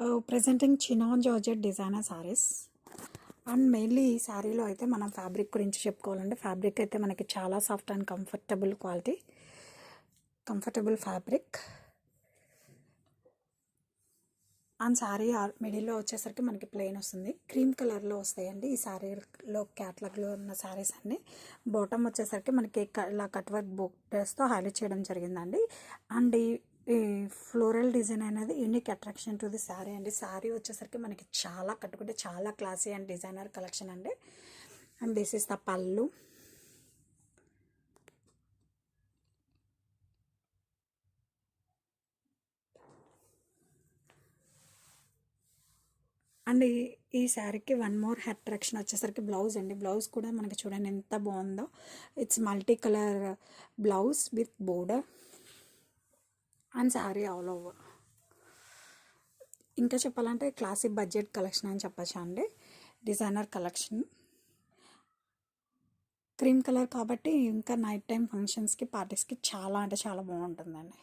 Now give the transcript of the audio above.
Presenting chinon georgette designer saris. And mainly ఈ శారీలో అయితే మనం ఫ్యాబ్రిక్ గురించి చెప్పుకోవాలంటే ఫ్యాబ్రిక్ అయితే మనకి చాలా soft and comfortable quality, comfortable fabric. And sari మిడిల్లో వచ్చేసరికి మనకి ప్లెయిన్ వస్తుంది, క్రీమ్ కలర్లో వస్తాయండి ఈ శారీలో. క్యాట్లాగ్లో ఉన్న శారీస్ అన్నీ బాటమ్ వచ్చేసరికి మనకి ఇలా కట్ వర్క్ బోర్డర్స్తో హైలైట్ చేయడం జరిగిందండి. అండ్ ఈ ఫ్లోరల్ డిజైన్ అనేది unique attraction to the sari అండి. శారీ వచ్చేసరికి మనకి చాలా కట్టుకుంటే చాలా క్లాసీ అండ్ డిజైనర్ కలెక్షన్ అండి. అండ్ దిస్ ఇస్ ద పళ్ళు. అండ్ ఈ శారీకి వన్ మోర్ అట్రాక్షన్ వచ్చేసరికి బ్లౌజ్ అండి. బ్లౌజ్ కూడా మనకి చూడండి ఎంత బాగుందో. It's multi colour blouse with border and sari all over. ఇంకా చెప్పాలంటే క్లాసిక్ బడ్జెట్ కలెక్షన్ అని చెప్పచ్చా అండి. డిజైనర్ కలెక్షన్, క్రీమ్ కలర్ కాబట్టి ఇంకా నైట్ టైం ఫంక్షన్స్కి పార్టీస్కి చాలా అంటే చాలా బాగుంటుందండి.